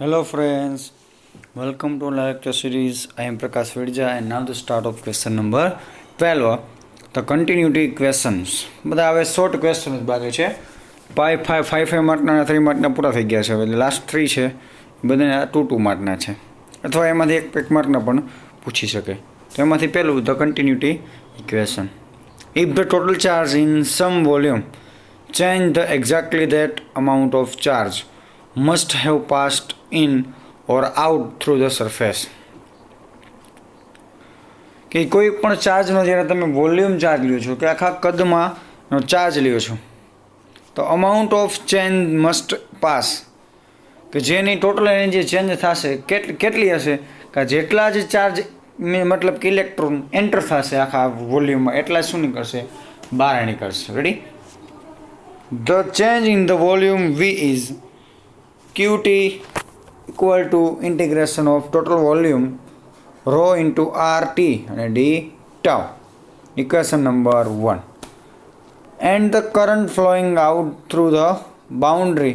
Hello friends, welcome to lecture series. I am Prakash Vidja and now the start of question number 12. The continuity questions. બધા હવે short question જ બાકી છે. 5 માર્કના 3 માર્કના પૂરા થઈ ગયા છે. એટલે લાસ્ટ 3 છે એ બધાને 2 માર્કના છે. અથવા એમાંથી એક માર્કના પણ પૂછી શકે. તો એમાંથી પહેલું the continuity equation. If the total charge in some volume change the exactly that amount of charge must have passed in or out through the surface. કે કોઈ પણ ચાર્જનો જ્યારે તમે વોલ્યુમ ચાર્જ લ્યો છો કે આખા કદમાં ચાર્જ લ્યો છો તો amount of change must pass, કે જેની ટોટલ એનર્જી ચેન્જ થશે કેટલી હશે કે જેટલા જ ચાર્જ મતલબ કે ઇલેક્ટ્રોન એન્ટર થશે આખા વોલ્યુમમાં એટલા શું નીકળશે, બહાર નીકળશે. Ready? The change in the volume V is QT equal to integration of total volume rho into RT and d tau. Equation number 1. And the current flowing out through the boundary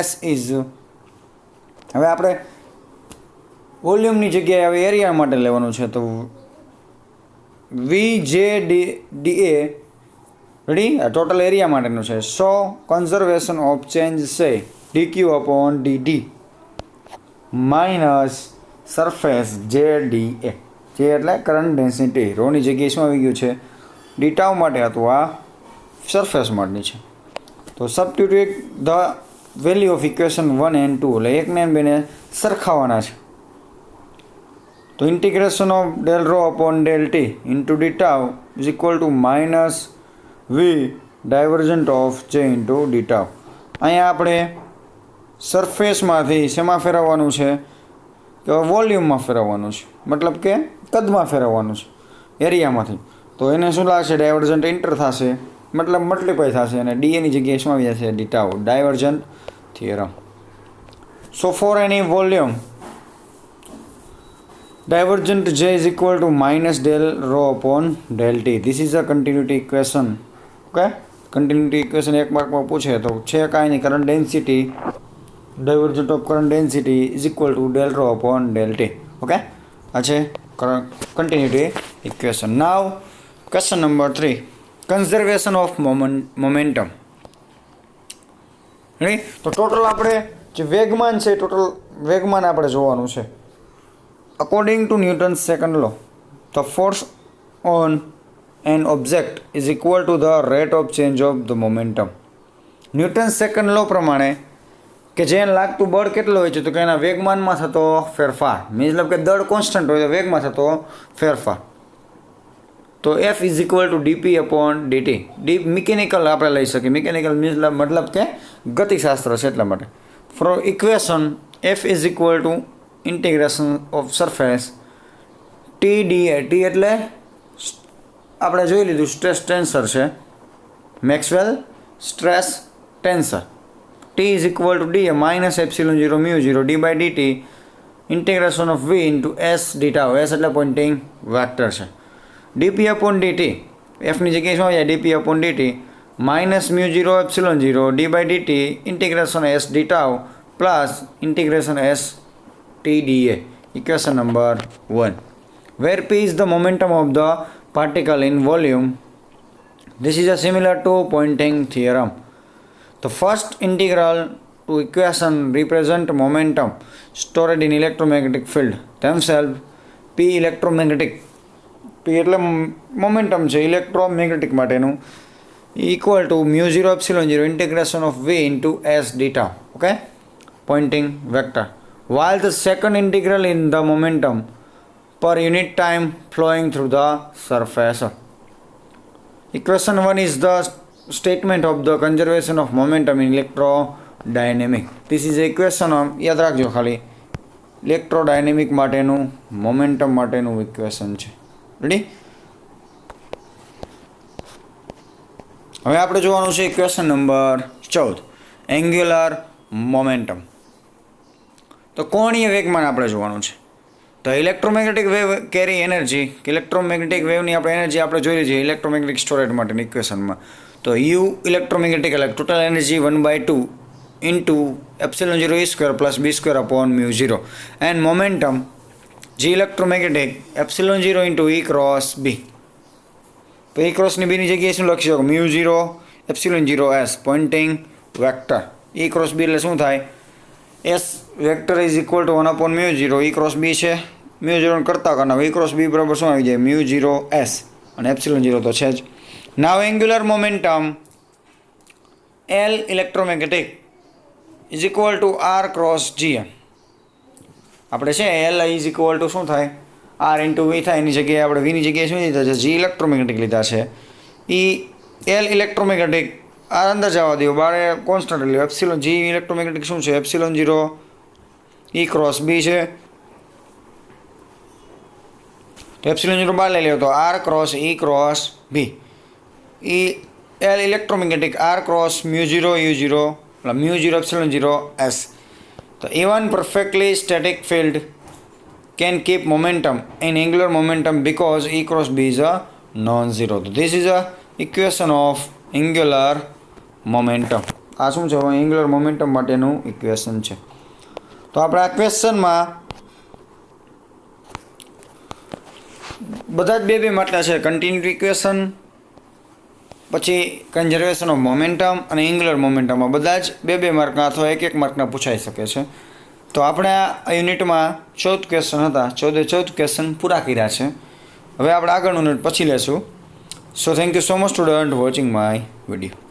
S is, હવે આપણે વોલ્યુમની જગ્યાએ હવે area માટે લેવાનું છે તો VJDA ready આ ટોટલ એરિયા માટેનું છે. સો કન્ઝર્વેશન ઓફ ચેન્જ છે dq upon dd minus surface JDA, જે એટલે કરંટ ડેન્સિટી. રોની જગ્યાએ શું આવી ગયું છે, ડી ટાઉ માટે હતું, આ સરફેસ માટેની છે. તો substitute the value of equation 1 and 2 એટલે 1 ને 2 ને સરખાવવાના છે. તો integration of del rho upon del t into d tau is equal to minus v divergent of j into d tau. અહીંયા આપણે સરફેસમાંથી શેમાં ફેરવવાનું છે કે વોલ્યુમમાં ફેરવવાનું છે, મતલબ કે કદમાં ફેરવવાનું છે એરિયામાંથી. તો એને શું લાગશે, ડાયવર્જન્ટ ઇન્ટર થશે મતલબ મલ્ટીપ્લાય થશે અને ડીએની જગ્યાએ શું આવી જશે, d tau. Divergent theorem. So for any volume divergent J is equal to minus del rho upon del T. This is a continuity equation. Okay? Continuity equation એક માર્કમાં પૂછે તો છે કાંઈ નહીં, current density divergent of current density is equal to del rho upon del T. Okay? આ છે continuity equation. Now question number 3. Conservation of momentum. Ready? તો total આપણે જે વેગમાન છે ટોટલ વેગમાન આપણે જોવાનું છે. According to Newton's second law, the force on an object is equal to the rate of change of the momentum. Newton second law પ્રમાણે કે જેને લાગતું બળ કેટલું હોય છે તો કે એના વેગમાનમાં થતો ફેરફાર, મતલબ કે દળ કોન્સ્ટન્ટ હોય તો વેગમાં થતો ફેરફાર. તો F is equal two DP upon DT. Mechanical આપણે લઈ શકીએ, મિકેનિકલ મતલબ કે ગતિશાસ્ત્ર છે એટલા માટે. For equation F is equal to integration of surface TDA. T એટલે આપણે જોઈ લીધું સ્ટ્રેસ ટેન્સર છે, Maxwell stress tensor. T is equal to d minus epsilon 0 mu 0 d by dt integration of v into s d tau. S એટલે Poynting vector છે. Dp upon dt, એફની જગ્યાએ શું આવી જાય, dp upon dt minus mu 0 epsilon 0 d by dt integration S d tau plus integration S TDA. Equation number 1. Where P is the momentum of the particle in volume. This is a similar to pointing theorem. The first integral to equation represent momentum stored in electromagnetic field themselves. P electromagnetic, P એટલે momentum છે electromagnetic માટેનું, equal to mu 0 epsilon 0 integration of V into S d tau. Okay? Pointing vector. While the second integral in the momentum per unit time flowing through the surface. Equation 1 is the statement of the conservation of momentum in electrodynamics. This is equation યાદ રાખજો ખાલી ઇલેક્ટ્રોડાયનેમિક માટેનું momentum માટેનું equation છે. Ready? હવે આપણે જોવાનું છે ઇક્વેશન નંબર 14, એંગ્યુલર મોમેન્ટમ. તો કોણીય વેગમાન આપણે જોવાનું છે. તો ઇલેક્ટ્રોમેગ્નેટિક વેવ કેરી એનર્જી, ઇલેક્ટ્રોમેગ્નેટિક વેવની આપણે એનર્જી આપણે જોઈ લઈએ ઇલેક્ટ્રોમેગ્નેટિક સ્ટોરેજ માટેની ઇક્વેશનમાં. તો યુ ઇલેક્ટ્રોમેગ્નેટિક એટલે total energy 1/2 into epsilon 0 e square plus b square upon mu 0 and momentum g electromagnetic epsilon 0 into e cross b. તો e cross ની b ની જગ્યાએ શું લખી શકો mu 0 epsilon 0 s Poynting vector e cross b એટલે શું થાય s વેક્ટર is equal to 1 upon mu 0 e cross b છે mu 0 કરતા કરનાર e cross b બરાબર શું આવી જાય mu 0 s અને epsilon 0 તો છે જ. Now angular momentum L electromagnetic is equal to R cross GM. આપણે છે L ઇઝ ઇક્વલ ટુ શું થાય R ઇન્ટુ V થાય એની જગ્યાએ આપણે V ની જગ્યાએ શું લીધા છે G ઇલેક્ટ્રોમેગ્નેટિક લીધા છે. L ઇલેક્ટ્રોમેગ્નેટિક આ અંદર જવા દો બારે કોન્સ્ટન્ટ લ્યો એપ્સિલોન G ઇલેક્ટ્રોમેગ્નેટિક શું છે એપ્સિલોન 0 E ક્રોસ B છે તો એપ્સિલોન 0 બહાર લઈ લ્યો તો R cross E cross B. L electromagnetic R cross mu 0 U0 mu 0 epsilon 0 S. So even perfectly static field can keep momentum and angular momentum because E cross B is a non-zero. So this is a equation of angular momentum. આ શું છે angular momentum માટેનું equation છે. તો આપણે આ ક્વેશ્ચનમાં બધા જ બે માટલા છે કન્ટિન્યુટી ઇક્વેશન પછી કન્ઝર્વેશન ઓફ મોમેન્ટમ અને એંગ્યુલર મોમેન્ટમમાં બધા જ બે માર્કના અથવા એક માર્કના પૂછાઈ શકે છે. તો આપણે આ યુનિટમાં 14 ક્વેશ્ચન હતા 14 ક્વેશ્ચન પૂરા કર્યા છે. હવે આપણે આગળનું યુનિટ પછી લેશું. So thank you so much student watching my video.